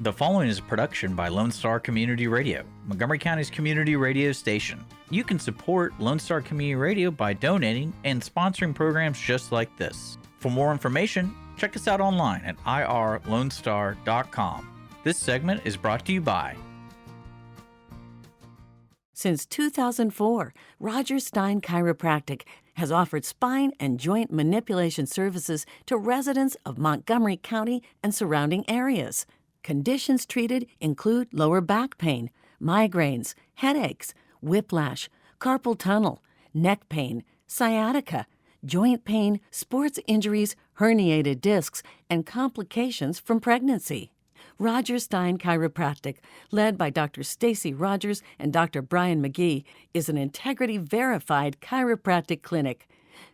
The following is a production by Lone Star Community Radio, Montgomery County's community radio station. You can support Lone Star Community Radio by donating and sponsoring programs just like this. For more information, check us out online at irlonestar.com. This segment is brought to you by... Since 2004, Roger Stein Chiropractic has offered spine and joint manipulation services to residents of Montgomery County and surrounding areas. Conditions treated include lower back pain, migraines, headaches, whiplash, carpal tunnel, neck pain, sciatica, joint pain, sports injuries, herniated discs, and complications from pregnancy. Roger Stein Chiropractic, led by Dr. Stacy Rogers and Dr. Brian McGee, is an integrity-verified chiropractic clinic.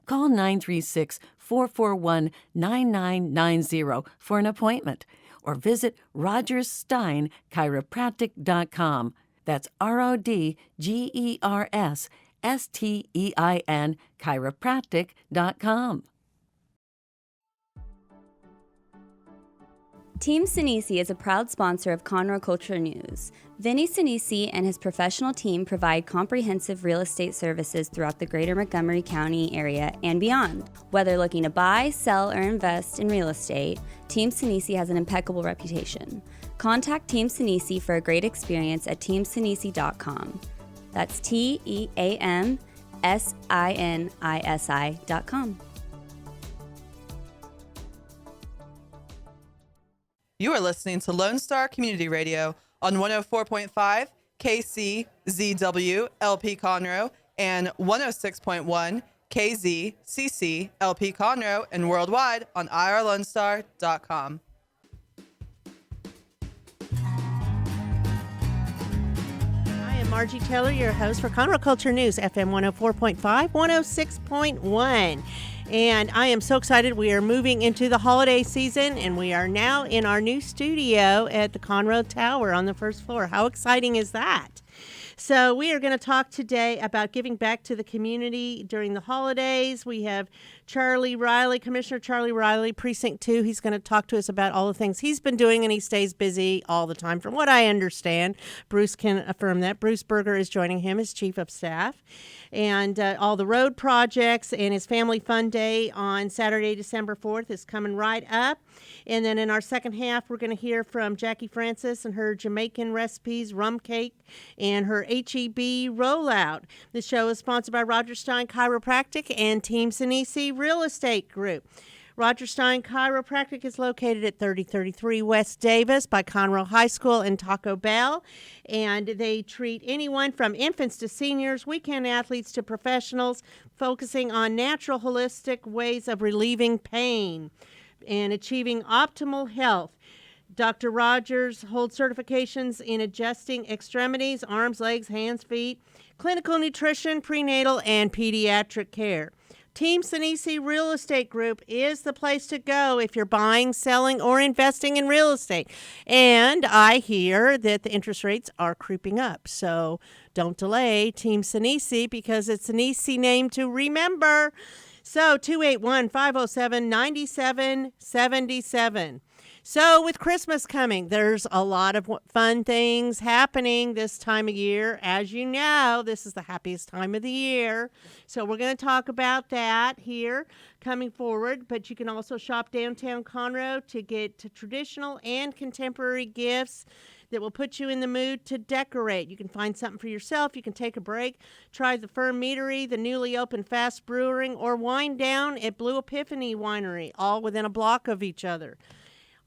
Call 936-441-9990 for an appointment or visit rogerssteinchiropractic.com. That's RODGERSSTEIN chiropractic.com. Team Sinisi is a proud sponsor of Conroe Culture News. Vinny Sinisi and his professional team provide comprehensive real estate services throughout the greater Montgomery County area and beyond. Whether looking to buy, sell, or invest in real estate, Team Sinisi has an impeccable reputation. Contact Team Sinisi for a great experience at teamsinisi.com. That's TEAMSINISI.com. You are listening to Lone Star Community Radio on 104.5 KCZW LP Conroe and 106.1 KZCC LP Conroe and worldwide on irlonestar.com. I am Margie Taylor, your host for Conroe Culture News, FM 104.5, 106.1. And I am so excited. We are moving into the holiday season, and we are now in our new studio at the Conroe Tower on the first floor. How exciting is that? So we are going to talk today about giving back to the community during the holidays. We have Charlie Riley, Commissioner Charlie Riley, Precinct 2. He's going to talk to us about all the things he's been doing, and he stays busy all the time, from what I understand. Bruce can affirm that. Bruce Berger is joining him as Chief of Staff. And all the road projects, and his Family Fun Day on Saturday, December 4th is coming right up. And then in our second half, we're going to hear from Jacqui Frances and her Jamaican recipes, rum cake, and her HEB Rollout. The show is sponsored by Roger Stein Chiropractic and Team Sinisi Real Estate Group. Roger Stein Chiropractic is located at 3033 West Davis by Conroe High School and Taco Bell, and they treat anyone from infants to seniors, weekend athletes to professionals, focusing on natural, holistic ways of relieving pain and achieving optimal health. Dr. Rogers holds certifications in adjusting extremities, arms, legs, hands, feet, clinical nutrition, prenatal, and pediatric care. Team Sinisi Real Estate Group is the place to go if you're buying, selling, or investing in real estate. And I hear that the interest rates are creeping up. So don't delay Team Sinisi, because it's an easy name to remember. So 281-507-9777. So with Christmas coming, there's a lot of fun things happening this time of year. As you know, this is the happiest time of the year. So we're going to talk about that here coming forward. But you can also shop downtown Conroe to get traditional and contemporary gifts that will put you in the mood to decorate. You can find something for yourself. You can take a break, try the Firm Meadery, the newly opened Fast Brewing, or wind down at Blue Epiphany Winery, all within a block of each other.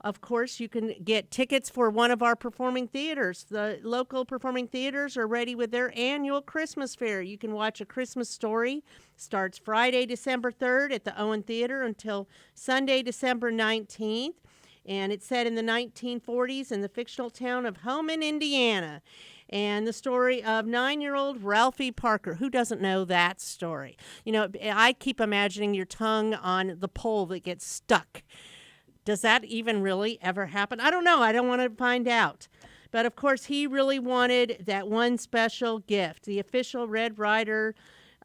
Of course, you can get tickets for one of our performing theaters. The local performing theaters are ready with their annual Christmas fair. You can watch A Christmas Story. Starts Friday, December 3rd at the Owen Theater until Sunday, December 19th. And it's set in the 1940s in the fictional town of Homan, Indiana. And the story of 9-year-old Ralphie Parker. Who doesn't know that story? You know, I keep imagining your tongue on the pole that gets stuck. Does that even really ever happen? I don't know. I don't want to find out. But, of course, he really wanted that one special gift, the official Red Ryder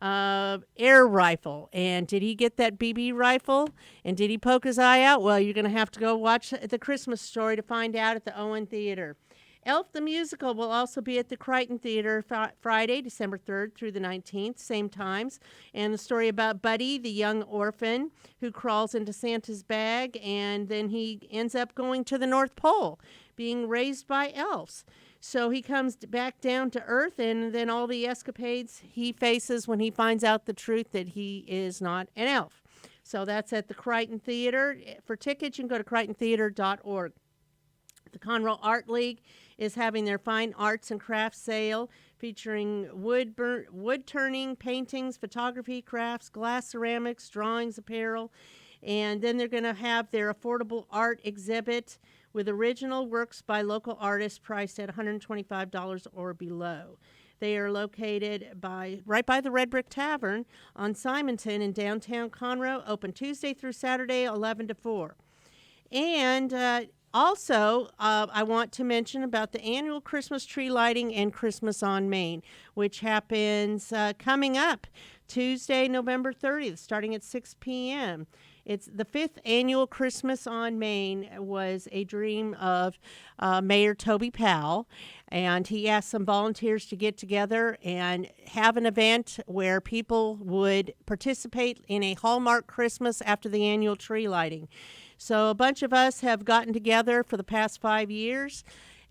air rifle. And did he get that BB rifle? And did he poke his eye out? Well, you're going to have to go watch The Christmas Story to find out at the Owen Theater. Elf the Musical will also be at the Crichton Theater Friday, December 3rd through the 19th, same times. And the story about Buddy, the young orphan who crawls into Santa's bag, and then he ends up going to the North Pole, being raised by elves. So he comes back down to Earth, and then all the escapades he faces when he finds out the truth that he is not an elf. So that's at the Crichton Theater. For tickets, you can go to crichtontheater.org. The Conroe Art League is having their fine arts and crafts sale featuring wood turning, paintings, photography, crafts, glass ceramics, drawings, apparel. And then they're going to have their affordable art exhibit with original works by local artists priced at $125 or below. They are located right by the Red Brick Tavern on Simonton in downtown Conroe, open Tuesday through Saturday, 11 to 4. And also, I want to mention about the annual Christmas tree lighting and Christmas on Main, which happens coming up Tuesday, November 30th, starting at 6 p.m. It's the 5th annual Christmas on Main was a dream of Mayor Toby Powell, and he asked some volunteers to get together and have an event where people would participate in a Hallmark Christmas after the annual tree lighting. So a bunch of us have gotten together for the past 5 years,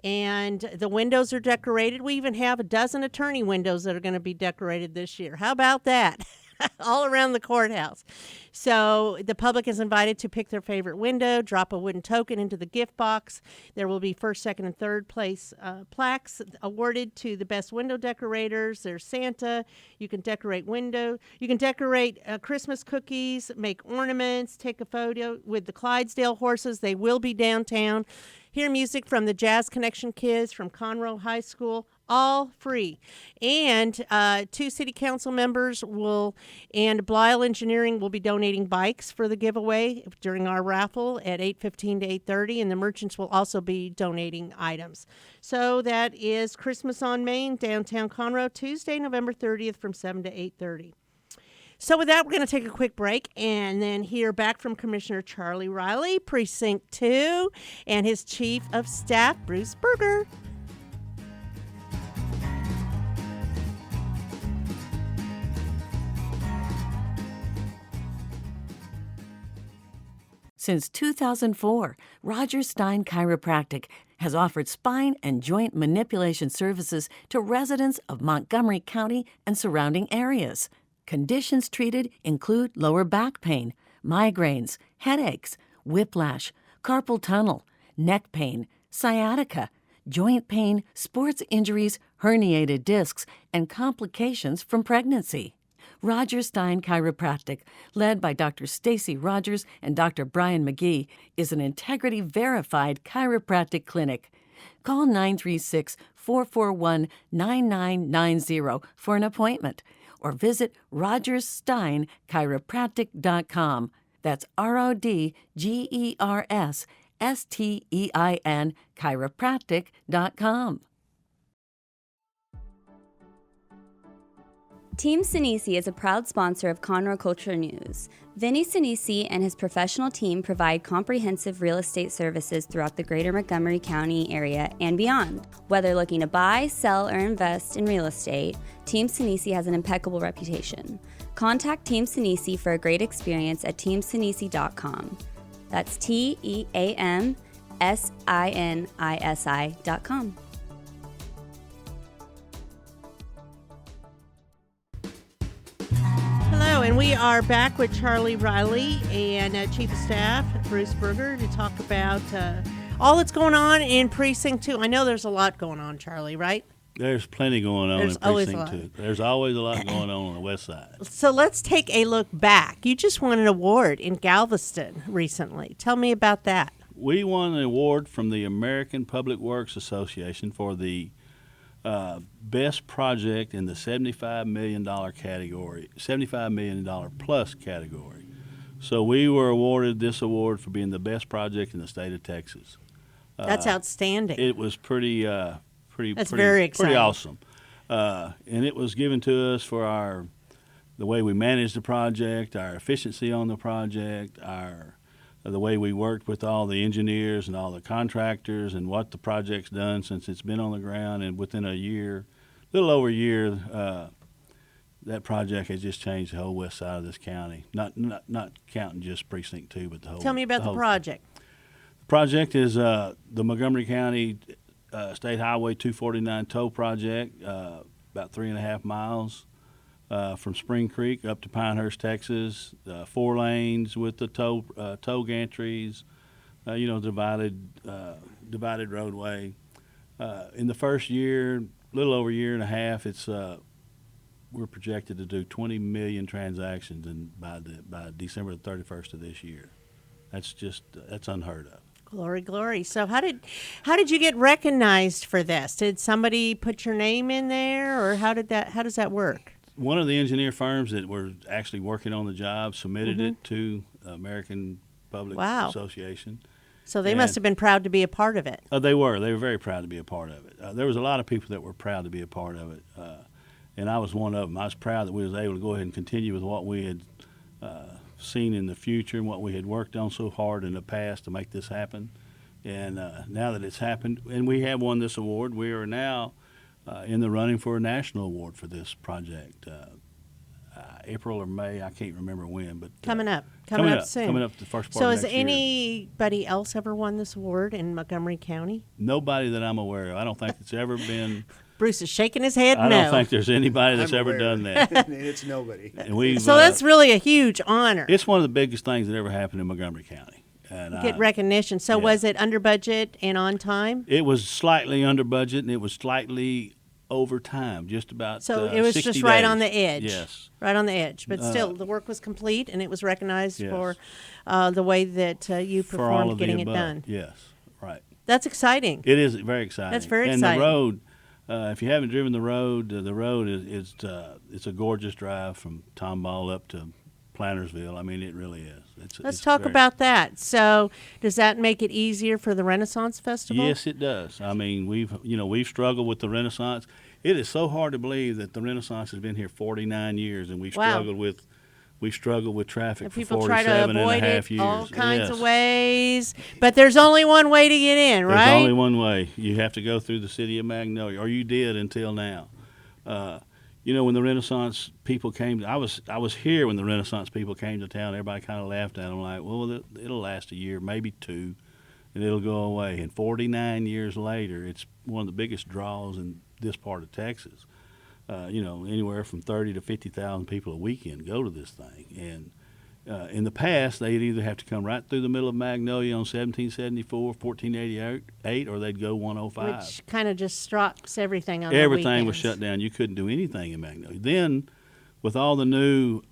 and the windows are decorated. We even have a dozen attorney windows that are going to be decorated this year. How about that? All around the courthouse. So the public is invited to pick their favorite window, drop a wooden token into the gift box. There will be first, second, and third place plaques awarded to the best window decorators. There's Santa. You can decorate You can decorate Christmas cookies, make ornaments, take a photo with the Clydesdale horses. They will be downtown. Hear music from the Jazz Connection Kids from Conroe High School. All free. And 2 city council members and Blyle Engineering will be donating bikes for the giveaway during our raffle at 8:15 to 8:30, and the merchants will also be donating items. So that is Christmas on Main, downtown Conroe, Tuesday, November 30th from 7 to 8:30. So with that, we're going to take a quick break and then hear back from Commissioner Charlie Riley, Precinct 2, and his Chief of Staff, Bruce Berger. Since 2004, Roger Stein Chiropractic has offered spine and joint manipulation services to residents of Montgomery County and surrounding areas. Conditions treated include lower back pain, migraines, headaches, whiplash, carpal tunnel, neck pain, sciatica, joint pain, sports injuries, herniated discs, and complications from pregnancy. Roger Stein Chiropractic, led by Dr. Stacy Rogers and Dr. Brian McGee, is an integrity-verified chiropractic clinic. Call 936-441-9990 for an appointment or visit rogerssteinchiropractic.com. That's RODGERSSTEIN chiropractic.com. Team Sinisi is a proud sponsor of Conroe Culture News. Vinny Sinisi and his professional team provide comprehensive real estate services throughout the greater Montgomery County area and beyond. Whether looking to buy, sell, or invest in real estate, Team Sinisi has an impeccable reputation. Contact Team Sinisi for a great experience at teamsinisi.com. That's TEAMSINISI.com. And we are back with Charlie Riley and Chief of Staff Bruce Berger to talk about all that's going on in Precinct 2. I know there's a lot going on, Charlie, right? There's plenty going on in Precinct 2. There's always a lot going on the west side. So let's take a look back. You just won an award in Galveston recently. Tell me about that. We won an award from the American Public Works Association for the best project in the $75 million category, $75 million plus category. So we were awarded this award for being the best project in the state of Texas. That's outstanding. It was pretty very exciting. Pretty awesome. And it was given to us for our the way we managed the project, our efficiency on the project, the way we worked with all the engineers and all the contractors, and what the project's done since it's been on the ground. And within a year, a little over a year, that project has just changed the whole west side of this county. Not counting just Precinct 2, but the whole. Tell me about the project. The project is the Montgomery County State Highway 249 tow project, about 3.5 miles from Spring Creek up to Pinehurst, Texas. 4 lanes with the tow gantries, divided roadway. In the first year, a little over a year and a half, we're projected to do 20 million transactions by December the 31st of this year. That's unheard of. Glory, glory. So how did you get recognized for this? Did somebody put your name in there, or how does that work? One of the engineer firms that were actually working on the job submitted it to American Public Association. So they must have been proud to be a part of it. They were very proud to be a part of it. There was a lot of people that were proud to be a part of it. And I was one of them. I was proud that we was able to go ahead and continue with what we had seen in the future and what we had worked on so hard in the past to make this happen. And now that it's happened, and we have won this award, we are now in the running for a national award for this project. April or May, I can't remember when, but coming up soon. Coming up the first part so of has next year. Anybody else ever won this award in Montgomery County? Nobody that I'm aware of. I don't think it's ever been. Bruce is shaking his head. I don't think there's anybody that's ever done that. It's nobody. And so that's really a huge honor. It's one of the biggest things that ever happened in Montgomery County. And get recognition. So was it under budget and on time? It was slightly under budget, and it was slightly over time, just about. So it was 60 just right days. on the edge. Yes. Right on the edge. But still, the work was complete, and it was recognized for the way that you performed getting it done. Yes, right. That's exciting. It is very exciting. That's very and exciting. And the road, if you haven't driven the road is it's a gorgeous drive from Tomball up to Plantersville. I mean, it really is. Let's talk about that. So, does that make it easier for the Renaissance Festival? Yes, it does. I mean, we've struggled with the Renaissance. It is so hard to believe that the Renaissance has been here 49 years, and we've struggled with traffic for 47 and a half years. All kinds of ways, but there's only one way to get in, right? There's only one way. You have to go through the city of Magnolia, or you did until now. When the Renaissance people came, I was here when the Renaissance people came to town. Everybody kind of laughed at them, like, well, it'll last a year, maybe 2, and it'll go away. And 49 years later, it's one of the biggest draws in this part of Texas. Anywhere from 30 to 50,000 people a weekend go to this thing. And in the past, they'd either have to come right through the middle of Magnolia on 1774, 1488, or they'd go 105. Which kind of just stops everything on Everything the weekends. was shut down. You couldn't do anything in Magnolia. Then, with all the new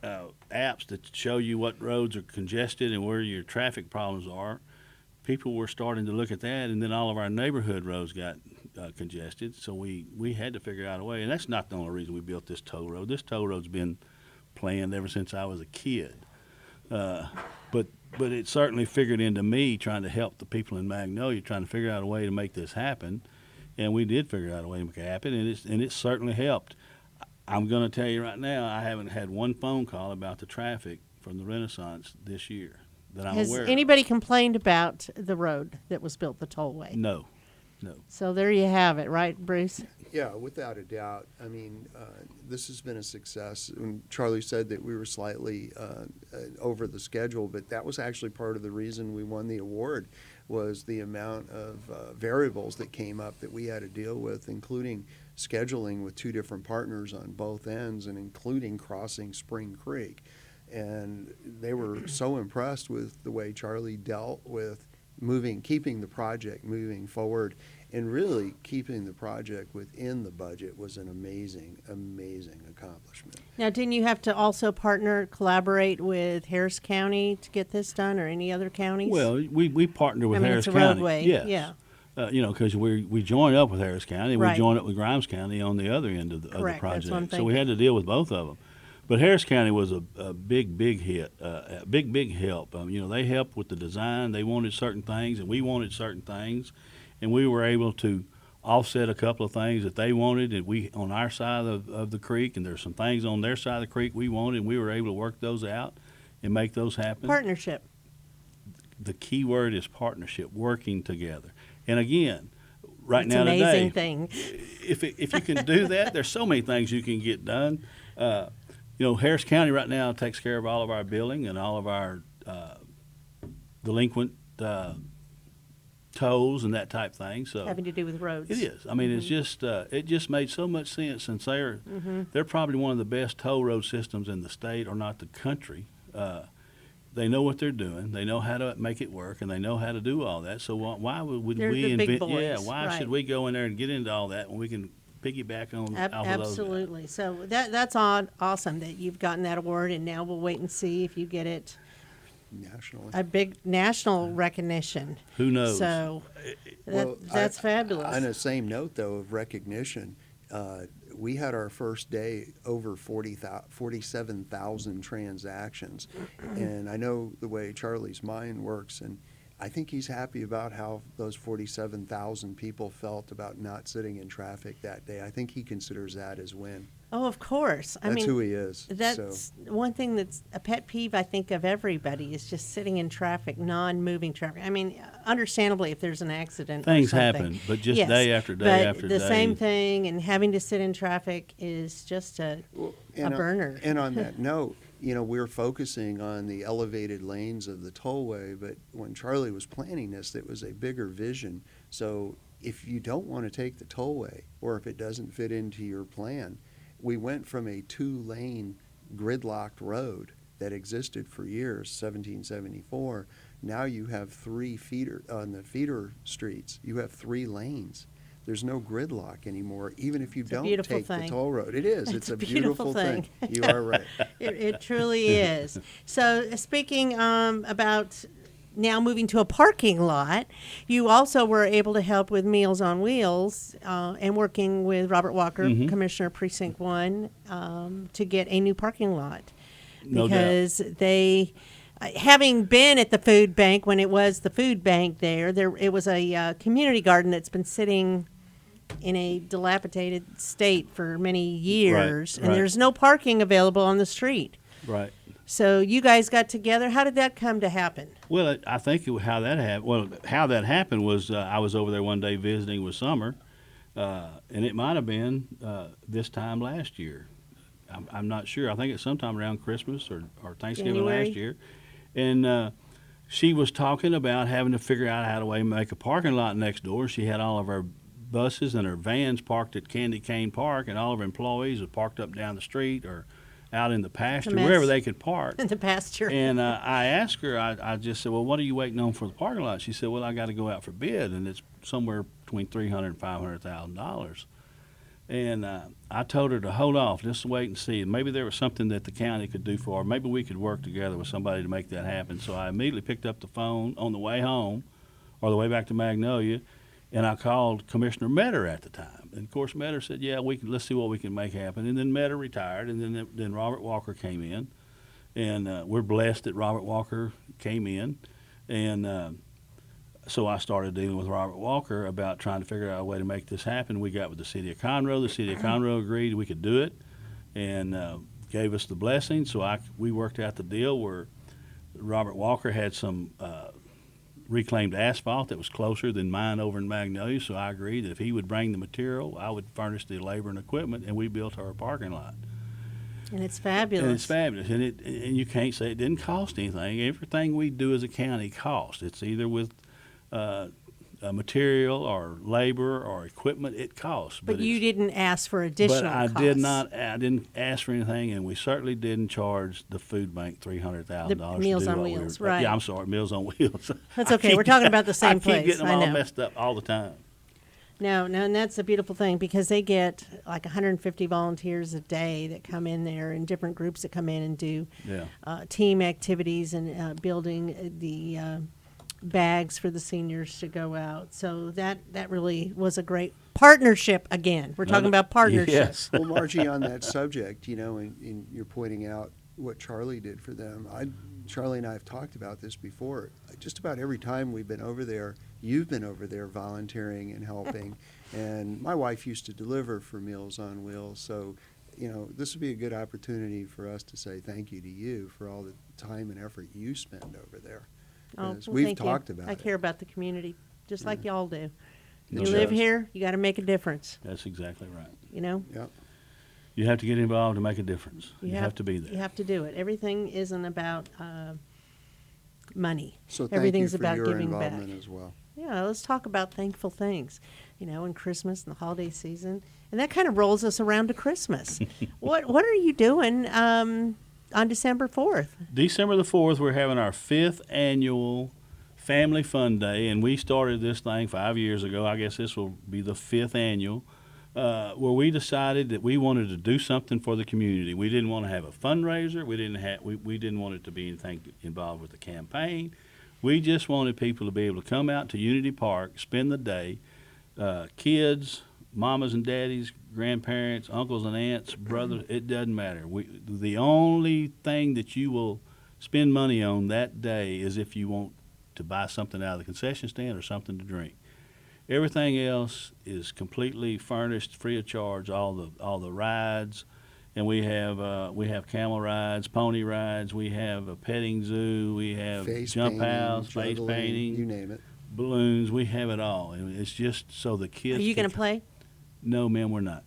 apps that show you what roads are congested and where your traffic problems are, people were starting to look at that, and then all of our neighborhood roads got congested. So we had to figure out a way, and that's not the only reason we built this toll road. This toll road's been planned ever since I was a kid. But it certainly figured into me trying to help the people in Magnolia, trying to figure out a way to make this happen. And we did figure out a way to make it happen, and it certainly helped. I'm going to tell you right now, I haven't had one phone call about the traffic from the Renaissance this year that I'm aware of. Has anybody complained about the road that was built, the tollway? No. So there you have it, right, Bruce? Yeah, without a doubt. I mean, this has been a success. And Charlie said that we were slightly over the schedule, but that was actually part of the reason we won the award, was the amount of variables that came up that we had to deal with, including scheduling with 2 different partners on both ends, and including crossing Spring Creek. And they were so impressed with the way Charlie dealt with keeping the project moving forward, and really keeping the project within the budget was an amazing accomplishment. Now, didn't you have to also collaborate with Harris County to get this done, or any other counties? Well, we partnered with Harris it's a County. roadway. Yes. Yeah. Because we joined up with Harris County, and Right. we joined up with Grimes County on the other end of the Correct, that's project. what I'm So we thinking. had to deal with both of them. But Harris County was a big hit, a big help. They helped with the design. They wanted certain things, and we wanted certain things, and we were able to offset a couple of things that they wanted, and we on our side of the creek, and there's some things on their side of the creek we wanted, and we were able to work those out and make those happen. Partnership. The key word is partnership, working together. And again, right It's now an today, amazing thing. if you can do that, there's so many things you can get done. Harris County right now takes care of all of our billing and all of our delinquent tolls and that type thing. So Having to do with roads. it is. I mean, it's just it just made so much sense, since they're probably one of the best toll road systems in the state, or not the country. They know what they're doing. They know how to make it work, and they know how to do all that. So why would They're we the big invent? Yeah, boys, why right. should we go in there and get into all that when we can piggyback on off of those? Absolutely. So that's awesome that you've gotten that award, and now we'll wait and see if you get it nationally. a big national recognition. Who knows? So Well, that's fabulous. On the same note, though, of recognition, we had our first day over 47,000 transactions. And I know the way Charlie's mind works, and I think he's happy about how those 47,000 people felt about not sitting in traffic that day. I think he considers that his win. Oh, of course. That's who he is. That's one thing that's a pet peeve, I think, of everybody, is just sitting in traffic, non-moving traffic. I mean, understandably, if there's an accident, or Things something. happen, but just Yes, day after day but after the day. same thing, and having to sit in traffic is just a And burner. And on that note, we're focusing on the elevated lanes of the tollway, but when Charlie was planning this, it was a bigger vision. So if you don't want to take the tollway, or if it doesn't fit into your plan, we went from a 2-lane gridlocked road that existed for years, 1774. Now you have 3 feeder on the feeder streets. You have 3 lanes. There's no gridlock anymore, even if you don't take the toll road. It is. It's a beautiful thing. You are right. It truly is. So speaking about now moving to a parking lot, you also were able to help with Meals on Wheels and working with Robert Walker, Commissioner Precinct 1, to get a new parking lot. No Because they, having been at the food bank when it was the food bank there it was a community garden that's been sitting in a dilapidated state for many years, and right. there's no parking available on the street. Right. So you guys got together. How did that come to happen? Well, I think how that happened. Well, how that happened was I was over there one day visiting with Summer, and it might have been this time last year. I'm not sure. I think it's sometime around Christmas or Thanksgiving January. last year, and she was talking about having to figure out how to make a parking lot next door. She had all of her buses and her vans parked at Candy Cane Park, and all of her employees were parked up down the street or out in the pasture, mess. wherever they could park. In the pasture. And I asked her, I just said, well, what are you waiting on for the parking lot? She said, well, I got to go out for bid, and it's somewhere between $300,000 and $500,000. And I told her to hold off, just wait and see. Maybe there was something that the county could do for her. Maybe we could work together with somebody to make that happen. So I immediately picked up the phone on the way home or the way back to Magnolia, and I called Commissioner Metter at the time. And, of course, Metter said, yeah, let's see what we can make happen. And then Metter retired, and then Robert Walker came in. And we're blessed that Robert Walker came in. And so I started dealing with Robert Walker about trying to figure out a way to make this happen. We got with the city of Conroe. The city of Conroe agreed we could do it and gave us the blessing. So we worked out the deal where Robert Walker had some reclaimed asphalt that was closer than mine over in Magnolia, so I agreed that if he would bring the material, I would furnish the labor and equipment, and we built our parking lot. And it's fabulous. And it's fabulous, and you can't say it didn't cost anything. Everything we do as a county costs. It's either with material or labor or equipment, it costs. But you didn't ask for additional costs. But I didn't ask for anything, and we certainly didn't charge the food bank $300,000. The Meals on Wheels, right. Yeah, I'm sorry, Meals on Wheels. That's okay. We're talking about the same place. I keep getting them I all know. messed up all the time. No, and that's a beautiful thing because they get like 150 volunteers a day that come in there and different groups that come in and do team activities and building the bags for the seniors to go out. So that really was a great partnership again. We're talking about partnership. Yes. Well, Margie, on that subject, and you're pointing out what Charlie did for them, I'd Charlie and I have talked about this before. Just about every time we've been over there, you've been over there volunteering and helping. And my wife used to deliver for Meals on Wheels, so this would be a good opportunity for us to say thank you to you for all the time and effort you spend over there. Oh, 'Cause well, we've thank talked you. about I it. care about the community, just like y'all do. No You live doubt. here, you got to make a difference. That's exactly right. Yep. You have to get involved to make a difference. You have to be there. You have to do it. Everything isn't about money. So thank Everything's you for about your giving back. involvement as well. Yeah, let's talk about thankful things, in Christmas and the holiday season. And that kind of rolls us around to Christmas. What are you doing on December 4th? December the 4th, we're having our 5th annual Family Fun Day, and we started this thing 5 years ago. I guess this will be the 5th annual, where we decided that we wanted to do something for the community. We didn't want to have a fundraiser. We didn't want it to be anything involved with the campaign. We just wanted people to be able to come out to Unity Park, spend the day, kids, mamas and daddies, grandparents, uncles and aunts, brothers, it doesn't matter. The only thing that you will spend money on that day is if you want to buy something out of the concession stand or something to drink. Everything else is completely furnished, free of charge. All the rides, and we have camel rides, pony rides. We have a petting zoo. We have Face jump painting, house, face juggling, painting, you name it. balloons. We have it all. And it's just so the kids. Are you can going to play? No, ma'am, we're not.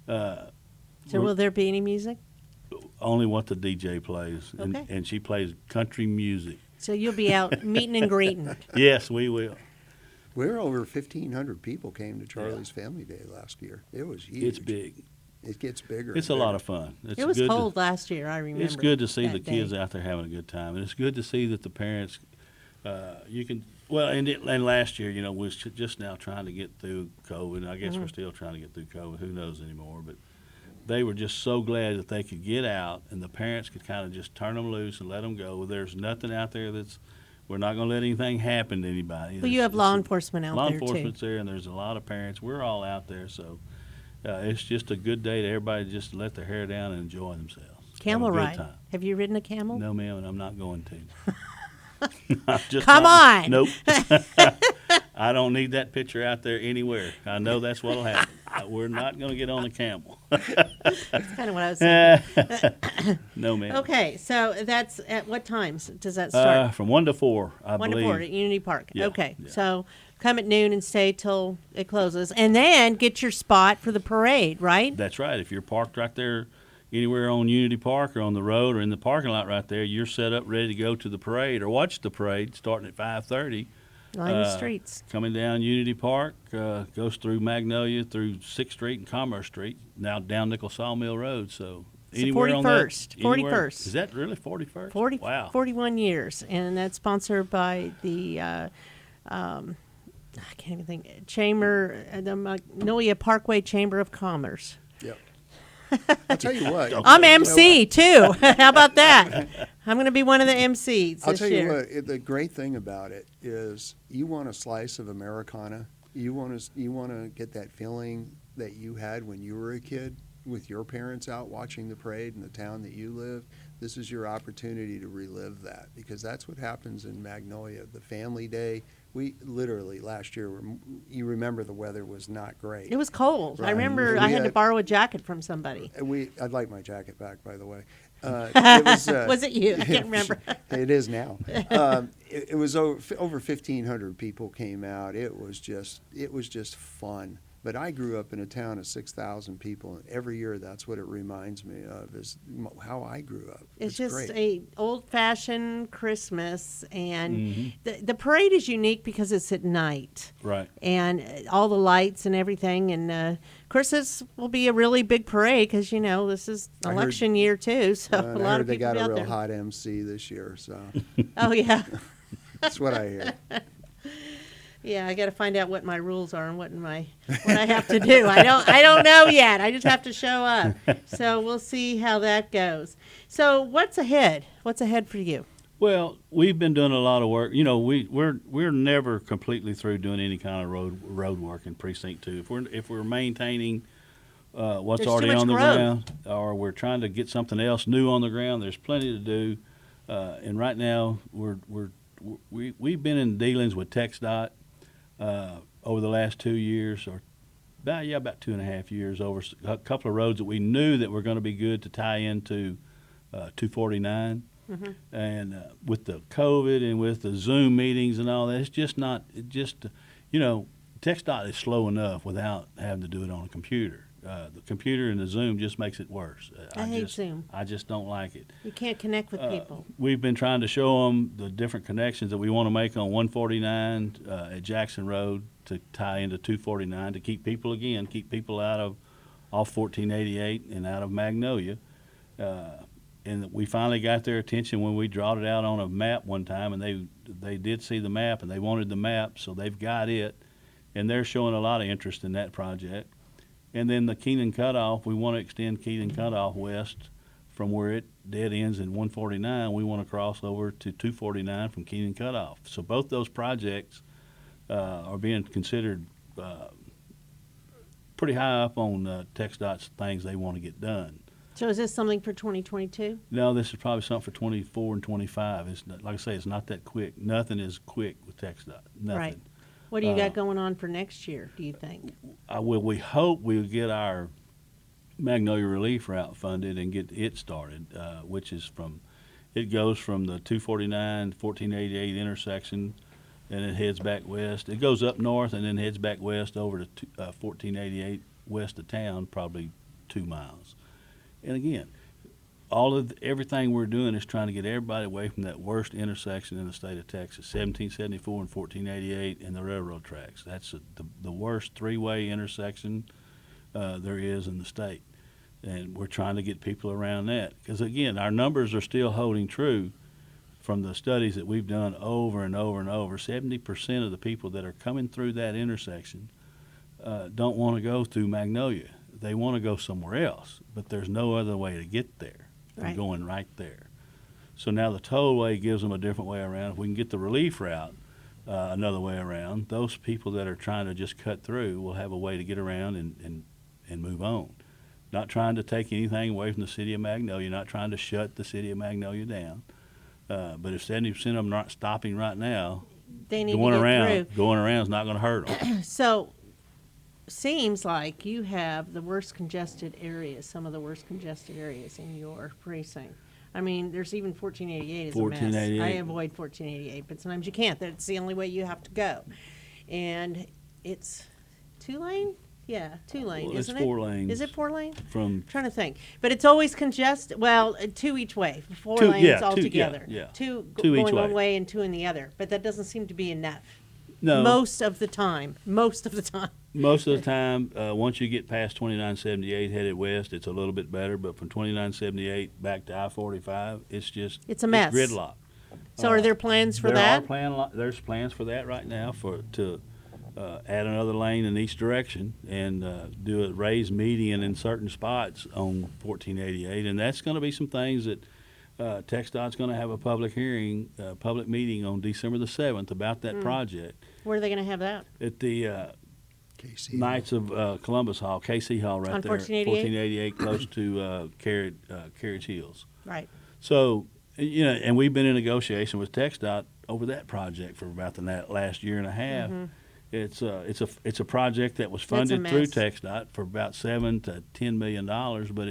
So will there be any music? Only what the DJ plays, Okay. and she plays country music. So you'll be out meeting and greeting. Yes, we will. We're over 1,500 people came to Charlie's Family Day last year. It was huge. It's big. It gets bigger. It's and a lot bigger. of fun. It's It was good cold last year, I remember. It's good to see the that kids day. out there having a good time, and it's good to see that the parents, and last year, we was just now trying to get through COVID. And I guess we're still trying to get through COVID. Who knows anymore? But they were just so glad that they could get out, and the parents could kind of just turn them loose and let them go. There's nothing out there we're not going to let anything happen to anybody. Well, you have law enforcement out law there, too. enforcement's there, and there's a lot of parents. We're all out there, so it's just a good day to everybody just let their hair down and enjoy themselves. Camel Have a good ride. time. Have you ridden a camel? No, ma'am, and I'm not going to. I'm just Come not- on. Nope. I don't need that picture out there anywhere. I know that's what'll happen. We're not going to get on a camel. That's kind of what I was saying. No, ma'am. Okay, so that's at what times does that start? From 1 to 4, I 1 believe. to 4 at Unity Park. Yeah, Okay, yeah. so come at noon and stay till it closes. And then get your spot for the parade, right? That's right. If you're parked right there anywhere on Unity Park or on the road or in the parking lot right there, you're set up ready to go to the parade or watch the parade starting at 5:30. Line the streets. Coming down Unity Park, goes through Magnolia, through 6th Street and Commerce Street, now down Nickel Sawmill Road. So It's the anywhere on 41st, that, anywhere- 41st. Is that really 41st? 40, Wow. 41 years, and that's sponsored by the I can't even think the Magnolia Parkway Chamber of Commerce. Yep. I'll tell you what. I'm MC too. How about that? I'm going to be one of the MCs I'll this tell year. you what. The great thing about it is, you want a slice of Americana. You want to get that feeling that you had when you were a kid with your parents out watching the parade in the town that you lived. This is your opportunity to relive that, because that's what happens in Magnolia. The Family Day. We literally last year, you remember the weather was not great. It was cold. I Right. remember We I had to had- borrow a jacket from somebody. I'd like my jacket back, by the way. It was, Was it you? I can't remember. It is now. It was over 1,500 people came out. It was just fun. But I grew up in a town of 6,000 people, and every year that's what it reminds me of, is how I grew up. It's just great. a old-fashioned Christmas, and Mm-hmm. the parade is unique because it's at night. Right. And all the lights and everything. And of course, this will be a really big parade because, this is I heard- election year, too. So And a I lot heard of they people got will be a out real there. hot MC this year, so Oh, yeah. that's what I hear. Yeah, I got to find out what my rules are and what I have to do. I don't know yet. I just have to show up. So we'll see how that goes. So what's ahead? What's ahead for you? Well, we've been doing a lot of work. We're never completely through doing any kind of road work in Precinct 2. If we're maintaining what's There's too already much on the growth. ground, or we're trying to get something else new on the ground, there's plenty to do. And right now we've been in dealings with TxDOT over the last 2 years, or about 2.5 years, over a couple of roads that we knew that were going to be good to tie into 249. Mm-hmm. And with the COVID and with the Zoom meetings and all that, it's just not. It just, TxDOT is slow enough without having to do it on a computer. The computer and the Zoom just makes it worse. I hate Zoom. I just don't like it. You can't connect with people. We've been trying to show them the different connections that we want to make on 149 at Jackson Road to tie into 249 to keep people out of off 1488 and out of Magnolia. And we finally got their attention when we drawed it out on a map one time, and they did see the map and they wanted the map, so they've got it, and they're showing a lot of interest in that project. And then the Keenan Cutoff, we want to extend Keenan Cutoff west from where it dead ends in 149. We want to cross over to 249 from Keenan Cutoff. So both those projects are being considered pretty high up on TxDOT's things they want to get done. So is this something for 2022? No, this is probably something for 24 and 25. It's not, like I say, it's not that quick. Nothing is quick with TxDOT. Nothing. Right. What do you got going on for next year, do you think? We hope we'll get our Magnolia Relief Route funded and get it started, which is it goes from the 249, 1488 intersection, and it heads back west. It goes up north and then heads back west over to 1488 west of town, probably 2 miles. And again, everything we're doing is trying to get everybody away from that worst intersection in the state of Texas, 1774 and 1488 and the railroad tracks. That's the worst three-way intersection there is in the state. And we're trying to get people around that. Because, again, our numbers are still holding true from the studies that we've done over and over and over. 70% of the people that are coming through that intersection don't want to go through Magnolia. They want to go somewhere else, but there's no other way to get there than going right there. So now the tollway gives them a different way around. If we can get the relief route another way around, those people that are trying to just cut through will have a way to get around and move on. Not trying to take anything away from the city of Magnolia, not trying to shut the city of Magnolia down. But if 70% of them aren't stopping right now, they need going around is not going to hurt them. So seems like you have the worst congested areas, some of the worst congested areas in your precinct. I mean, there's even 1488 is a mess. I avoid 1488, but sometimes you can't. That's the only way you have to go. And it's 2-lane? Yeah, 2-lane, well, isn't it? It's 4 lanes. Is it 4 lane? I'm trying to think. But it's always congested. Well, 2 each way. 4 lanes altogether. Two going each one way and 2 in the other. But that doesn't seem to be enough. No. Most of the time. Most of the time, once you get past 2978 headed west, it's a little bit better. But from 2978 back to I-45, it's a mess. It's gridlock. So are there plans for that? There's plans for that right now to add another lane in each direction and do a raised median in certain spots on 1488. And that's going to be some things that TxDOT's going to have a public meeting on December the 7th about that project. Where are they going to have that? At the Knights of Columbus Hall, KC Hall, right on there. 1488? 1488, close to Carriage Hills. Right. So, and we've been in negotiation with TxDOT over that project for about the last year and a half. Mm-hmm. It's a project that was funded through TxDOT for about $7 to $10 million, but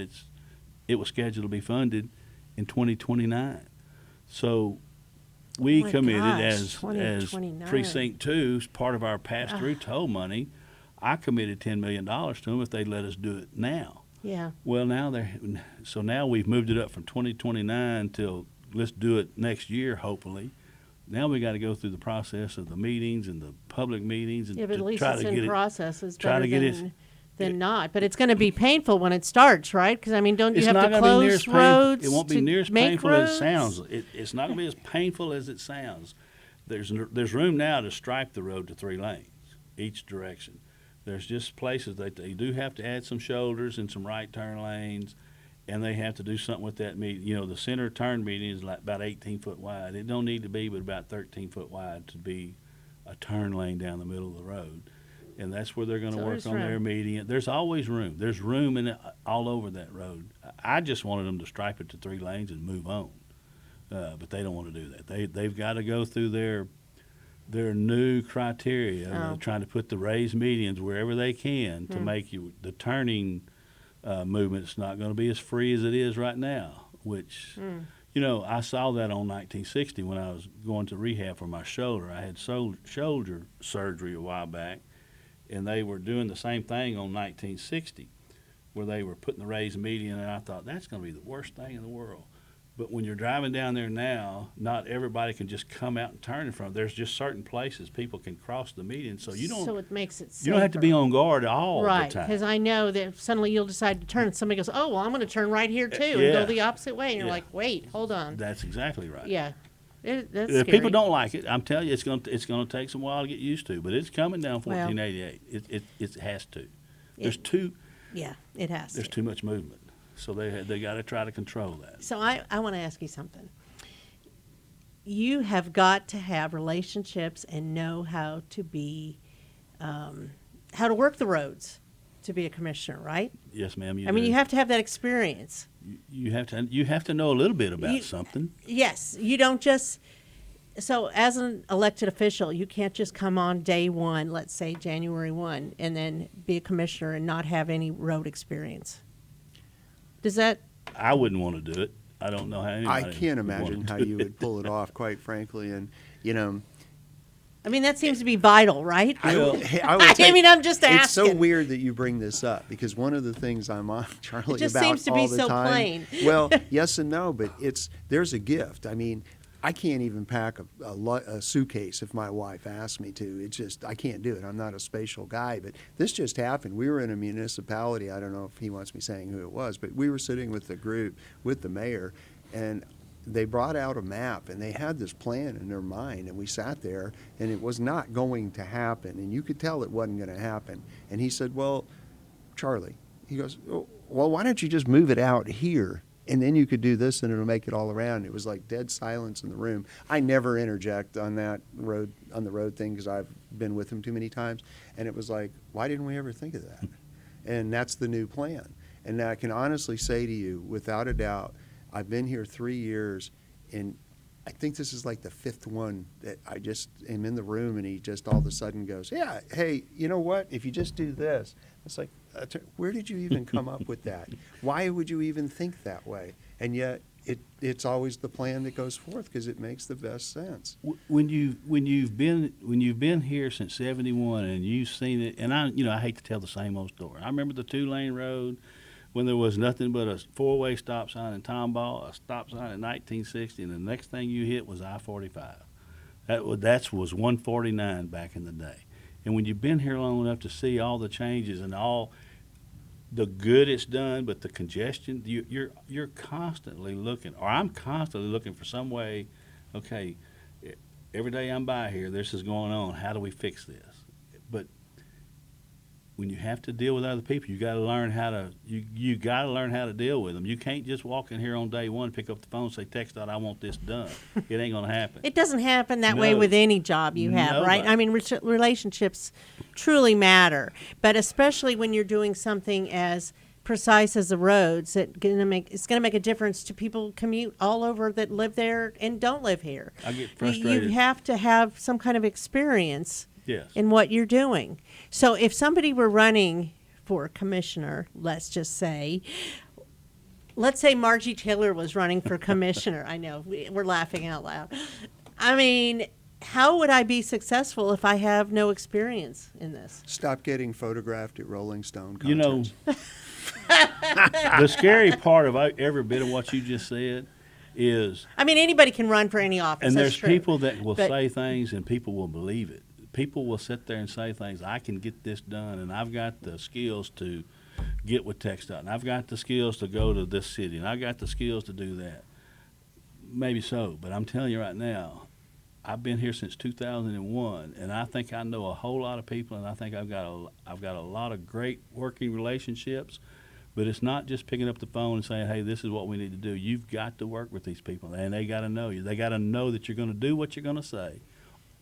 it was scheduled to be funded in 2029. So we committed as Precinct 2, part of our pass-through toll money. I committed $10 million to them if they let us do it now. Yeah. Well, now we've moved it up from 2029 till let's do it next year, hopefully. Now we got to go through the process of the meetings and the public meetings and but at least try it's to in get process. It's try better to get it. Than not, but it's going to be painful when it starts, right? Because I mean, don't you it's have not to close roads? It won't be near as painful as it sounds. It's not going to be as painful as it sounds. There's room now to stripe the road to 3 lanes each direction. There's just places that they do have to add some shoulders and some right turn lanes, and they have to do something with that median. The center turn median is like about 18 foot wide. It don't need to be but about 13 foot wide to be a turn lane down the middle of the road. And that's where they're going to work on their median. There's always room. There's room all over that road. I just wanted them to stripe it to 3 lanes and move on. but they don't want to do that. They've got to go through their new criteria, trying to put the raised medians wherever they can to make the turning movement's not going to be as free as it is right now, which, I saw that on 1960 when I was going to rehab for my shoulder. I had shoulder surgery a while back, and they were doing the same thing on 1960 where they were putting the raised median, and I thought, that's going to be the worst thing in the world. But when you're driving down there now, not everybody can just come out and turn in front. There's just certain places people can cross the median, so you don't. So it makes it safer. You don't have to be on guard all the time. Right, because I know that suddenly you'll decide to turn, and somebody goes, "Oh, well, I'm going to turn right here too," and Yeah. go the opposite way, and you're Yeah. like, "Wait, hold on." That's exactly right. Yeah, that's If scary. people don't like it, I'm telling you, it's going to take some while to get used to. But it's coming down 1488. It has to. There's Yeah, it has. There's too much movement, so they got to try to control that. So I want to ask you something. You have got to have relationships and know how to be, how to work the roads to be a commissioner, right? Yes, ma'am. I mean, you have to have that experience. You have to know a little bit about something. Yes, you don't just. So as an elected official, you can't just come on day one, let's say January 1, and then be a commissioner and not have any road experience. Does that? I wouldn't want to do it. I don't know how anybody. I can't would imagine want how to you do would pull it off, quite frankly. And, I mean, that seems to be vital, right? I would I mean, I'm just asking. It's so weird that you bring this up because one of the things I'm on Charlie It just about seems to all be the so time. plain. Well, yes and no, but there's a gift. I mean, I can't even pack a suitcase if my wife asks me to. It's just I can't do it. I'm not a spatial guy. But this just happened. We were in a municipality. I don't know if he wants me saying who it was, but we were sitting with the group with the mayor, and they brought out a map, and they had this plan in their mind, and we sat there, and it was not going to happen, and you could tell it wasn't going to happen. And he said, well, Charlie, he goes, oh, well, why don't you just move it out here, and then you could do this, and it'll make it all around. It was like dead silence in the room. I never interject on the road thing because I've been with him too many times, and it was like, why didn't we ever think of that? And that's the new plan. And I can honestly say to you, without a doubt, I've been here 3 years, and I think this is like the fifth one that I just am in the room, and he just all of a sudden goes, yeah, hey, you know what? If you just do this, it's like, where did you even come up with that? Why would you even think that way? And yet it's always the plan that goes forth because it makes the best sense. When you've been here since '71 and you've seen it, and I hate to tell the same old story. I remember the 2-lane road when there was nothing but a 4-way stop sign in Tomball, a stop sign in 1960, and the next thing you hit was I-45. That was 149 back in the day. And when you've been here long enough to see all the changes and all the good it's done, but the congestion, you're constantly looking, or I'm constantly looking for some way, okay, every day I'm by here, this is going on. How do we fix this? But when you have to deal with other people, you got to learn how to deal with them. You can't just walk in here on day one, pick up the phone, and say, "Text out, I want this done." It ain't gonna happen. It doesn't happen that way with any job you have, right? Nobody. I mean, relationships truly matter, but especially when you're doing something as precise as the roads, it's going to make a difference to people who commute all over that live there and don't live here. I get frustrated. You have to have some kind of experience. Yes. In what you're doing. So if somebody were running for commissioner, let's say Margie Taylor was running for commissioner. I know, we're laughing out loud. I mean, how would I be successful if I have no experience in this? Stop getting photographed at Rolling Stone concerts. You know, the scary part of every bit of what you just said is, I mean, anybody can run for any office. and that's there's true. people that will But- say things and people will believe it. People will sit there and say things, I can get this done, and I've got the skills to get with TxDOT, and I've got the skills to go to this city, and I've got the skills to do that. Maybe so, but I'm telling you right now, I've been here since 2001, and I think I know a whole lot of people, and I think I've got a lot of great working relationships. But it's not just picking up the phone and saying, hey, this is what we need to do. You've got to work with these people, and they got to know you. They got to know that you're going to do what you're going to say,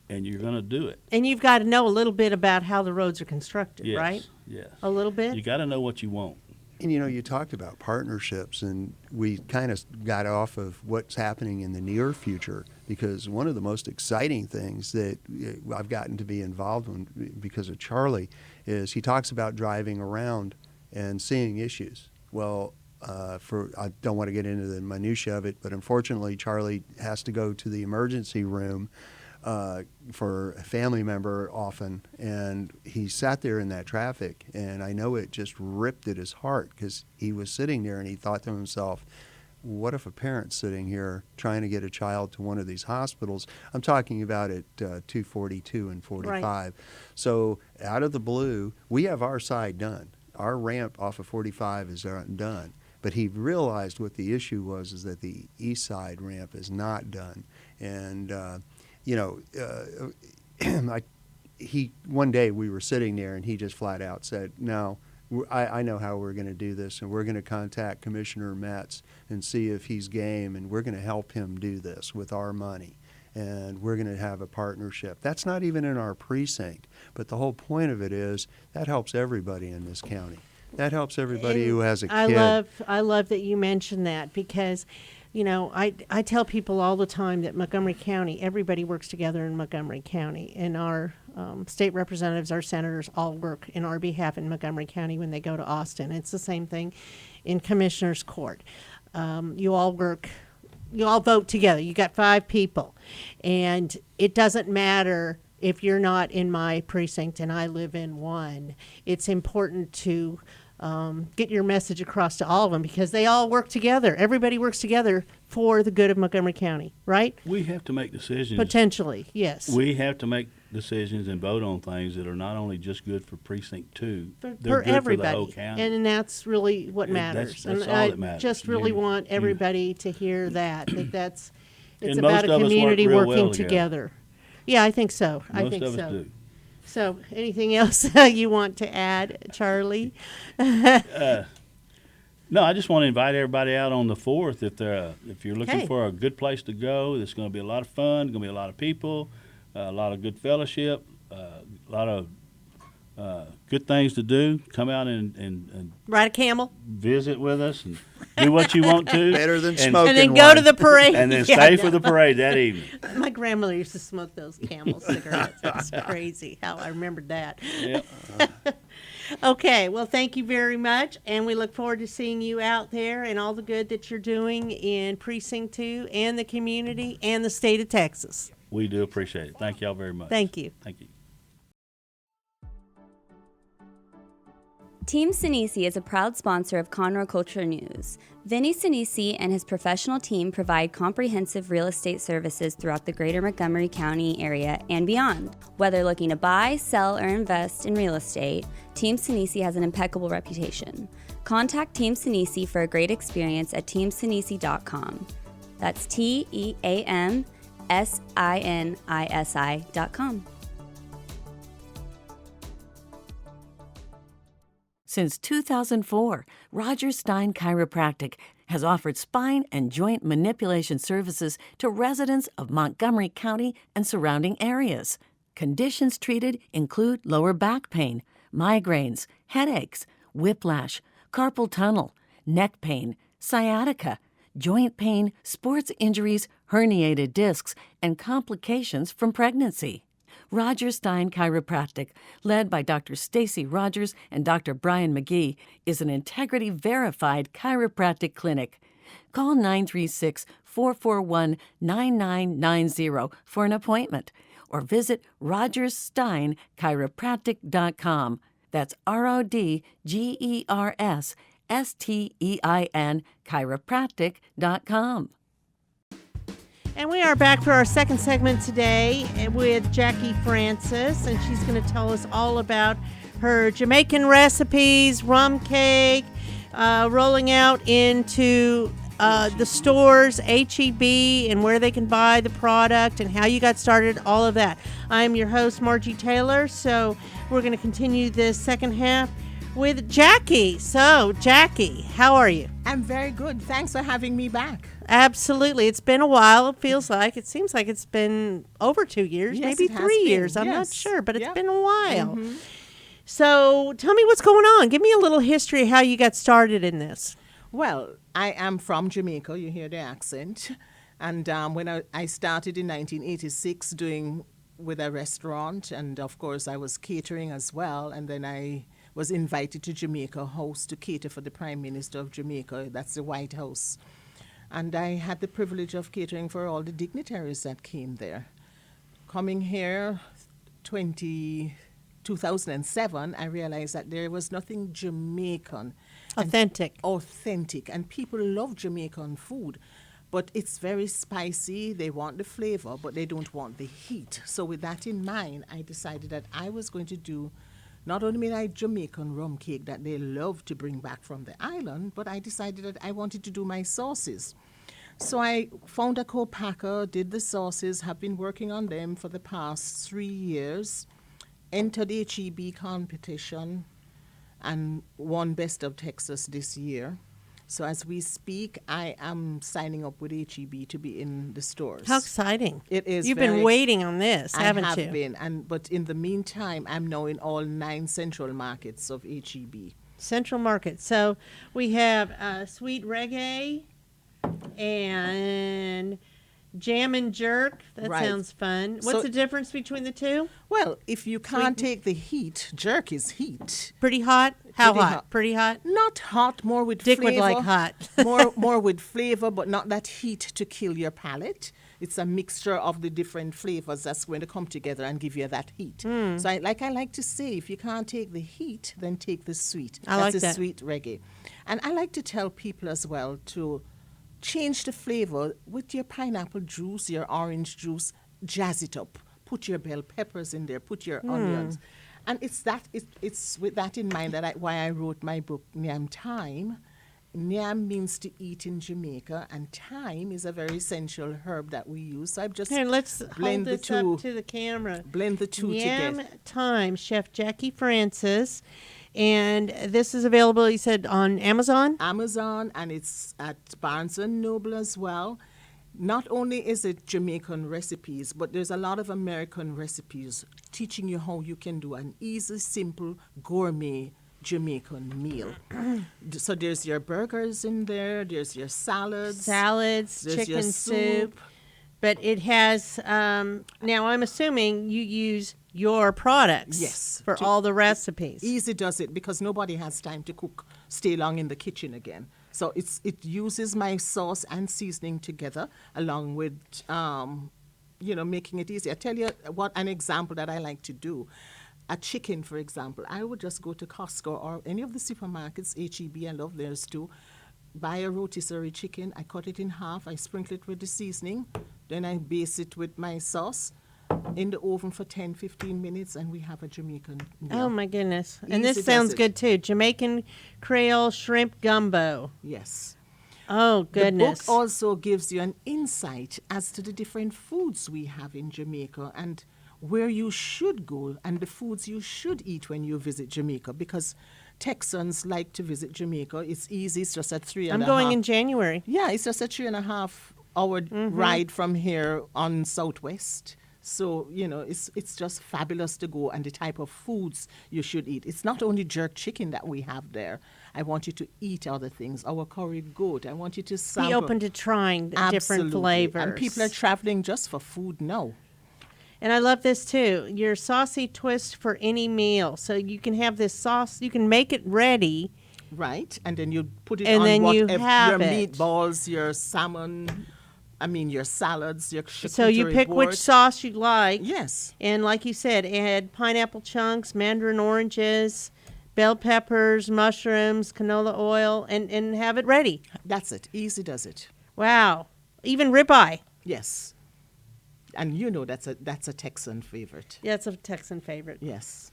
and you're going to do it. And you've got to know a little bit about how the roads are constructed, Yes, right? yes. A little bit? You got to know what you want. And you talked about partnerships, and we kind of got off of what's happening in the near future, because one of the most exciting things that I've gotten to be involved in because of Charlie is he talks about driving around and seeing issues. Well, I don't want to get into the minutia of it, but unfortunately Charlie has to go to the emergency room for a family member often, and he sat there in that traffic, and I know it just ripped at his heart, because he was sitting there and he thought to himself, what if a parent's sitting here trying to get a child to one of these hospitals? I'm talking about at 242 and 45. Right. So out of the blue, we have our side done. Our ramp off of 45 is done. But he realized what the issue was, is that the east side ramp is not done. And one day we were sitting there and he just flat out said, no, I know how we're going to do this, and we're going to contact Commissioner Metz and see if he's game, and we're going to help him do this with our money, and we're going to have a partnership. That's not even in our precinct, but the whole point of it is that helps everybody in this county. That helps everybody who has a kid. I love that you mentioned that, because I tell people all the time that Montgomery County, everybody works together in Montgomery County, and our state representatives, our senators, all work in our behalf in Montgomery County when they go to Austin. It's the same thing in Commissioner's Court. You all vote together. You got 5 people, and it doesn't matter if you're not in my precinct and I live in one. It's important to get your message across to all of them, because they all work together. Everybody works together for the good of Montgomery County, right? We have to make decisions. Potentially, yes. We have to make decisions and vote on things that are not only just good for Precinct 2, they're for good everybody. for the whole county. And that's really what matters. That's and all I that matters. just really want everybody to hear that it's And about most a of us work community real working well together. Yeah, I think so. Most of us do. So, anything else you want to add, Charlie? No, I just want to invite everybody out on the 4th. If you're looking for a good place to go, it's going to be a lot of fun. Going to be a lot of people, a lot of good fellowship, a lot of good things to do. Come out and ride a camel, visit with us, and do what you want to. Better than smoking. And then go to the parade. And then stay for the parade that evening. My grandmother used to smoke those Camel cigarettes. That's crazy how I remembered that. Yep. Okay, well, thank you very much, and we look forward to seeing you out there and all the good that you're doing in Precinct 2 and the community and the state of Texas. We do appreciate it. Thank y'all very much. Thank you. Thank you. Team Sinisi is a proud sponsor of Conroe Culture News. Vinny Sinisi and his professional team provide comprehensive real estate services throughout the greater Montgomery County area and beyond. Whether looking to buy, sell, or invest in real estate, Team Sinisi has an impeccable reputation. Contact Team Sinisi for a great experience at teamsinisi.com. That's TEAMSINISI.com. Since 2004, Roger Stein Chiropractic has offered spine and joint manipulation services to residents of Montgomery County and surrounding areas. Conditions treated include lower back pain, migraines, headaches, whiplash, carpal tunnel, neck pain, sciatica, joint pain, sports injuries, herniated discs, and complications from pregnancy. Roger Stein Chiropractic, led by Dr. Stacy Rogers and Dr. Brian McGee, is an integrity-verified chiropractic clinic. Call 936-441-9990 for an appointment, or visit rogerssteinchiropractic.com. That's RODGERSSTEIN chiropractic.com. And we are back for our second segment today with Jacqui Frances, and she's going to tell us all about her Jamaican recipes, rum cake, rolling out into the stores, HEB, and where they can buy the product and how you got started, all of that. I'm your host, Margie Taylor, so we're going to continue this second half with Jacqui. So, Jacqui, how are you? I'm very good. Thanks for having me back. Absolutely. It's been a while, it feels like. It seems like it's been over 2 years, Yes, maybe it has 3 been. years. I'm not Yes. sure, but it's Yep. been a while. Mm-hmm. So tell me what's going on. Give me a little history of how you got started in this. Well, I am from Jamaica. You hear the accent. And when I started in 1986 doing with a restaurant, and of course I was catering as well. And then I was invited to Jamaica House to cater for the Prime Minister of Jamaica. That's the White House. And I had the privilege of catering for all the dignitaries that came there. Coming here 2007, I realized that there was nothing Jamaican. Authentic. And people love Jamaican food. But it's very spicy. They want the flavor, but they don't want the heat. So with that in mind, I decided that I was going to do not only my Jamaican rum cake that they love to bring back from the island, but I decided that I wanted to do my sauces. So I found a co-packer, did the sauces, have been working on them for the past 3 years, entered HEB competition, and won Best of Texas this year. So as we speak, I am signing up with HEB to be in the stores. How exciting. It is. You've been waiting on this, haven't you? I have been. But in the meantime, I'm now in all 9 central markets of HEB. Central Market. So we have Sweet Reggae and Jam and Jerk. That Right. sounds fun. What's the difference between the two? Well, if you can't take the heat, jerk is heat. Pretty hot? How Pretty hot? hot. Pretty hot? Not hot, more with Dick flavor. would like hot. more with flavor, but not that heat to kill your palate. It's a mixture of the different flavors that's going to come together and give you that heat. So I like to say, if you can't take the heat, then take the sweet. That's the that. sweet reggae. And I like to tell people as well to change the flavor with your pineapple juice, your orange juice, jazz it up. Put your bell peppers in there, put your onions. And it's with that in mind that why I wrote my book, Nyam Thyme. Nyam means to eat in Jamaica, and thyme is a very essential herb that we use. So I've just Here, let's hold blend the this two, up to the camera. blend the two Yam together. Time, Chef Jacqui Frances. And this is available, you said, on Amazon? Amazon, and it's at Barnes & Noble as well. Not only is it Jamaican recipes, but there's a lot of American recipes teaching you how you can do an easy, simple, gourmet Jamaican meal. So there's your burgers in there, there's your salads, Salads, there's your chicken soup. But it has, now I'm assuming you use your products Yes. for all the recipes. Easy does it because nobody has time to cook, stay long in the kitchen again. So it uses my sauce and seasoning together along with, making it easy. I tell you what an example that I like to do. A chicken, for example, I would just go to Costco or any of the supermarkets, HEB, I love theirs too, buy a rotisserie chicken, I cut it in half, I sprinkle it with the seasoning, then I base it with my sauce in the oven for 10-15 minutes, and we have a Jamaican meal. Oh, my goodness. And this Easy sounds does it. good, too. Jamaican Creole Shrimp Gumbo. Yes. Oh, goodness. The book also gives you an insight as to the different foods we have in Jamaica and where you should go and the foods you should eat when you visit Jamaica, because Texans like to visit Jamaica. It's easy. It's just a 3.5. I'm going in January. Yeah, it's just a 3.5 hour ride from here on Southwest. So, it's just fabulous to go, and the type of foods you should eat. It's not only jerk chicken that we have there. I want you to eat other things. Our curry goat. I want you to sample. Be open to trying the different Absolutely. flavors. And people are traveling just for food now. And I love this too. Your saucy twist for any meal. So you can have this sauce, you can make it ready. Right. And then you put it And on then you whatever, have your it. meatballs, your salmon, your salads, your So you charcuterie pick board. which sauce you like. Yes. And like you said, add pineapple chunks, mandarin oranges, bell peppers, mushrooms, canola oil, and have it ready. That's it. Easy does it. Wow. Even ribeye. Yes. And that's a Texan favorite. Yeah, it's a Texan favorite. Yes.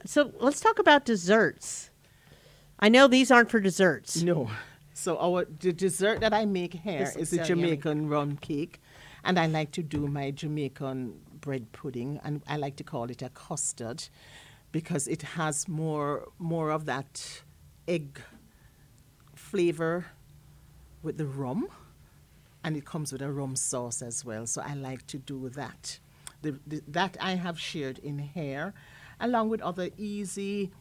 So let's talk about desserts. I know these aren't for desserts. No. So the dessert that I make here This is looks a so yummy. Jamaican rum cake. And I like to do my Jamaican bread pudding, and I like to call it a custard because it has more of that egg flavor with the rum, and it comes with a rum sauce as well. So I like to do that. That I have shared in here. along with other easy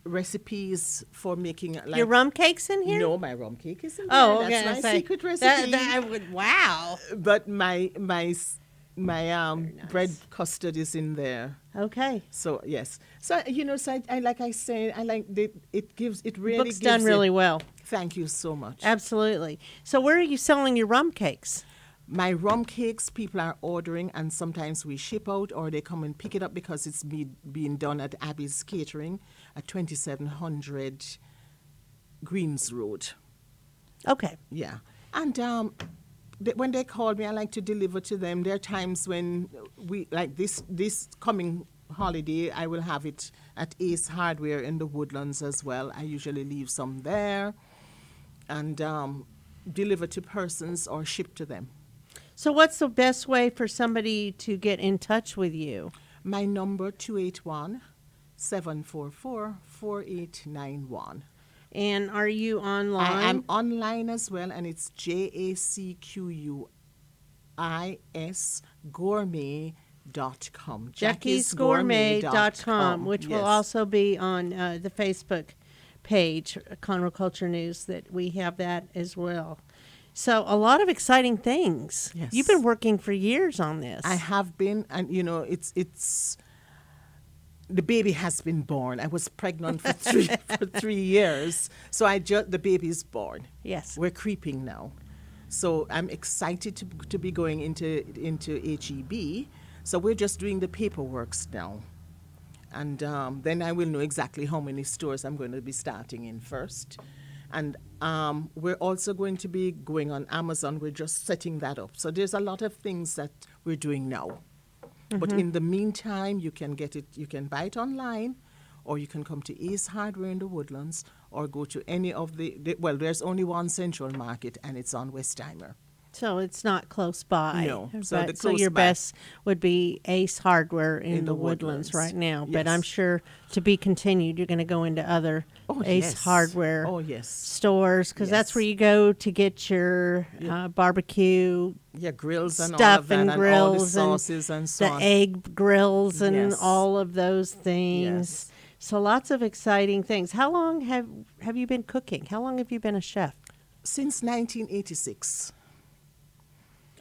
recipes for making. Like, your rum cake's in here? No, my rum cake isn't there. Oh, okay. That's my secret recipe. Wow. But my bread custard is in there. Okay. So yes. So so I like I say, I like it gives it really. Book's done really well. Thank you so much. Absolutely. So where are you selling your rum cakes? My rum cakes, people are ordering, and sometimes we ship out or they come and pick it up because it's being done at Abby's Catering at 2700 Greens Road. Okay. Yeah. And when they call me, I like to deliver to them. There are times when we, like this coming holiday, I will have it at Ace Hardware in the Woodlands as well. I usually leave some there and deliver to persons or ship to them. So what's the best way for somebody to get in touch with you? My number, 281-744-4891. And are you online? I'm online as well, and it's JACQUIS gourmet.com. Jacqui'sGourmet.com, which will yes. also be on the Facebook page, Conroe Culture News, that we have that as well. So a lot of exciting things. Yes. You've been working for years on this. I have been, and it's the baby has been born. I was pregnant for 3 years, so the baby's born. Yes. We're creeping now, so I'm excited to be going into HEB. So we're just doing the paperwork now, and then I will know exactly how many stores I'm going to be starting in first. And we're also going to be going on Amazon. We're just setting that up. So there's a lot of things that we're doing now. Mm-hmm. But in the meantime, you can get it. You can buy it online, or you can come to Ace Hardware in the Woodlands, or go to any of well, there's only one Central Market, and it's on Westheimer. So it's not close by. No. So your best would be Ace Hardware in the Woodlands right now. Yes. But I'm sure to be continued, you're going to go into other Ace Hardware stores, because that's where you go to get your barbecue grills and stuff all of that, and grills all the sauces and so on. The egg grills and all of those things. Yes. So lots of exciting things. How long have you been cooking? How long have you been a chef? Since 1986.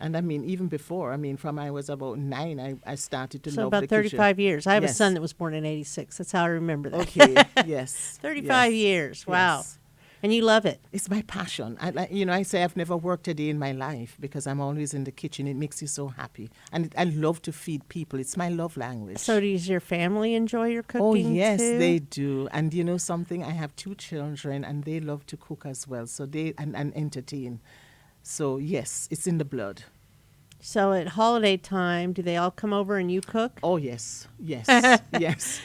And I mean, even before, from I was about 9, I started to love the kitchen. So about 35 years. I have a son that was born in 86. That's how I remember that. Okay, yes. 35 years. Wow. Yes. And you love it. It's my passion. I say I've never worked a day in my life because I'm always in the kitchen. It makes you so happy. And I love to feed people. It's my love language. So does your family enjoy your cooking? Oh, yes, too? they do. And you know something? I have 2 children, and they love to cook as well. So and entertain. So, yes, it's in the blood. So at holiday time, do they all come over and you cook? Oh, yes. Yes. Yes.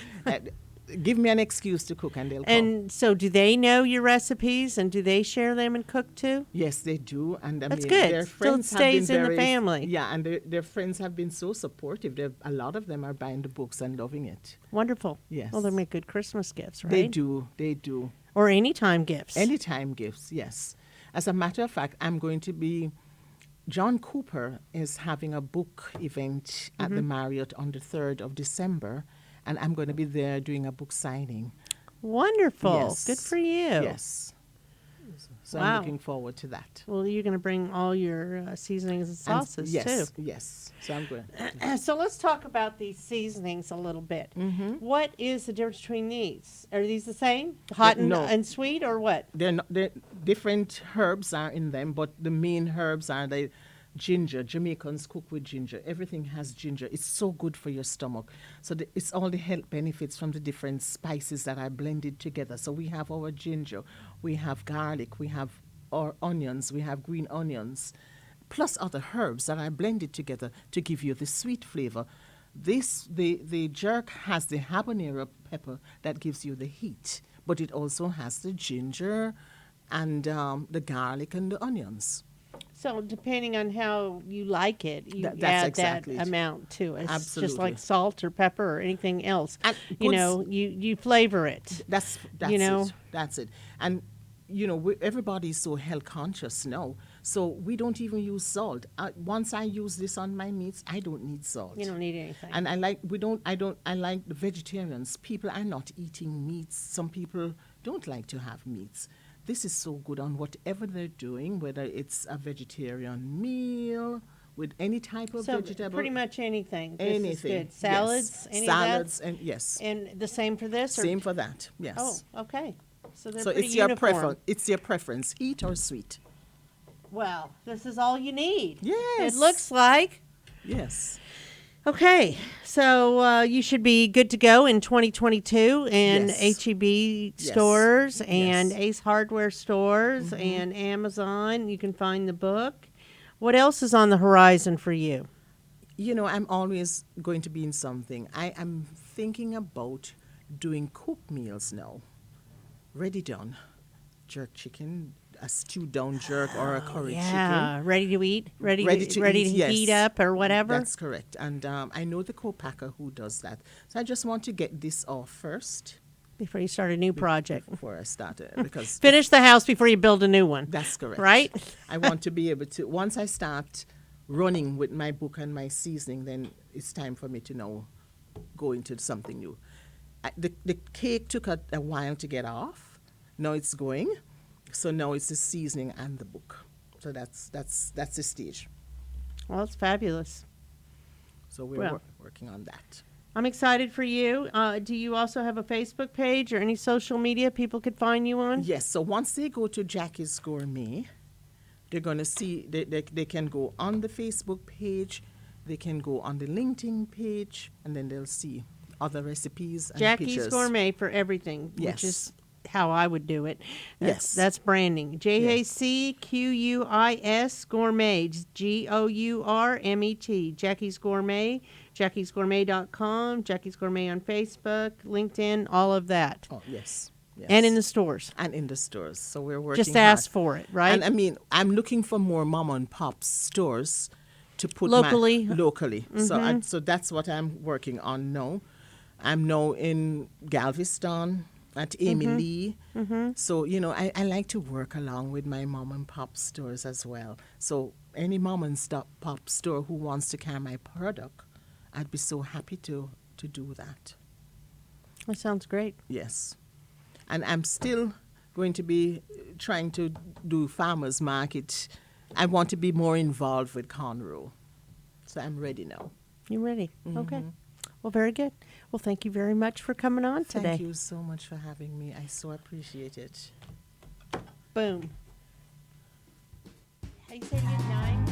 Give me an excuse to cook and they'll come. And so do they know your recipes and do they share them and cook too? Yes, they do. And that's good. Their friends still stays have been in the family. Yeah, and their friends have been so supportive. A lot of them are buying the books and loving it. Wonderful. Yes. Well, they make good Christmas gifts, right? They do. They do. Or anytime gifts. Anytime gifts, yes. As a matter of fact, John Cooper is having a book event at the Marriott on the 3rd of December, and I'm going to be there doing a book signing. Wonderful. Yes. Good for you. Yes. So wow. I'm looking forward to that. Well, you're going to bring all your seasonings and sauces, too. Yes. So I'm going. So let's talk about these seasonings a little bit. Mm-hmm. What is the difference between these? Are these the same? Hot and sweet, or what? They're different herbs are in them, but the main herbs are the ginger. Jamaicans cook with ginger. Everything has ginger. It's so good for your stomach. So it's all the health benefits from the different spices that are blended together. So we have our ginger, we have garlic, we have our onions, we have green onions, plus other herbs that are blended together to give you the sweet flavor. The jerk has the habanero pepper that gives you the heat, but it also has the ginger and the garlic and the onions. So depending on how you like it, you That's add exactly that amount to it. It's Absolutely. just like salt or pepper or anything else. And you flavor it. That's it. That's it. And everybody's so health conscious now. So we don't even use salt. Once I use this on my meats, I don't need salt. You don't need anything. And I like the vegetarians. People are not eating meats. Some people don't like to have meats. This is so good on whatever they're doing, whether it's a vegetarian meal with any type of vegetable. Pretty much anything. Anything. This is good. Salads, yes. any Salads of that? and yes. And the same for this? Or? Same for that. Yes. Oh, okay. So they're So pretty it's your uniform. preference. It's your preference, heat or sweet. Well, this is all you need. Yes. It looks like. Yes. Okay, so you should be good to go in 2022 in Yes. HEB Yes. stores and Yes. Ace Hardware stores and Amazon. You can find the book. What else is on the horizon for you? You know, I'm always going to be in something. I am thinking about doing cooked meals now. Ready done. Jerk chicken, a stewed down jerk or a curry chicken. Ready to eat, ready Ready to to eat, yes. heat up or whatever. That's correct. And I know the co-packer who does that. So I just want to get this off first Before you start a new project. before I start it. Because Finish the house before you build a new one. that's correct. Right? I want to be able to, once I start running with my book and my seasoning, then it's time for me to now go into something new. The cake took a while to get off. Now it's going. So now it's the seasoning and the book. So that's the stage. Well, it's fabulous. So we're Well. working on that. I'm excited for you. Do you also have a Facebook page or any social media people could find you on? Yes, so once they go to Jacqui's Gourmet, they're going to see, they can go on the Facebook page, they can go on the LinkedIn page, and then they'll see other recipes and Jacqui's pictures. Gourmet for everything, Yes. which is how I would do it. Yes. That's branding. JACQUIS Gourmet. GOURMET. Jackie's Gourmet. JacquiesGourmet.com. Jackie's Gourmet on Facebook, LinkedIn, all of that. Oh, yes. Yes. And in the stores. And in the stores. So we're working Just ask hard. for it, right? And I mean, I'm looking for more mom and pop stores to put Locally. locally. So that's what I'm working on now. I'm now in Galveston at Amy Lee. So, you know, I like to work along with my mom and pop stores as well. So any mom and pop store who wants to carry my product, I'd be so happy to do that. That sounds great. Yes. And I'm still going to be trying to do farmers market. I want to be more involved with Conroe. So I'm ready now. You ready? Okay. Well, very good. Well, thank you very much for coming on today. Thank you so much for having me. I so appreciate it. Boom. How you say it again?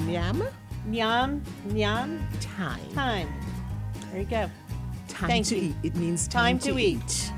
Yum? Yum, Time. time. There you go. Time Thank to you. eat. It means Time time, to eat.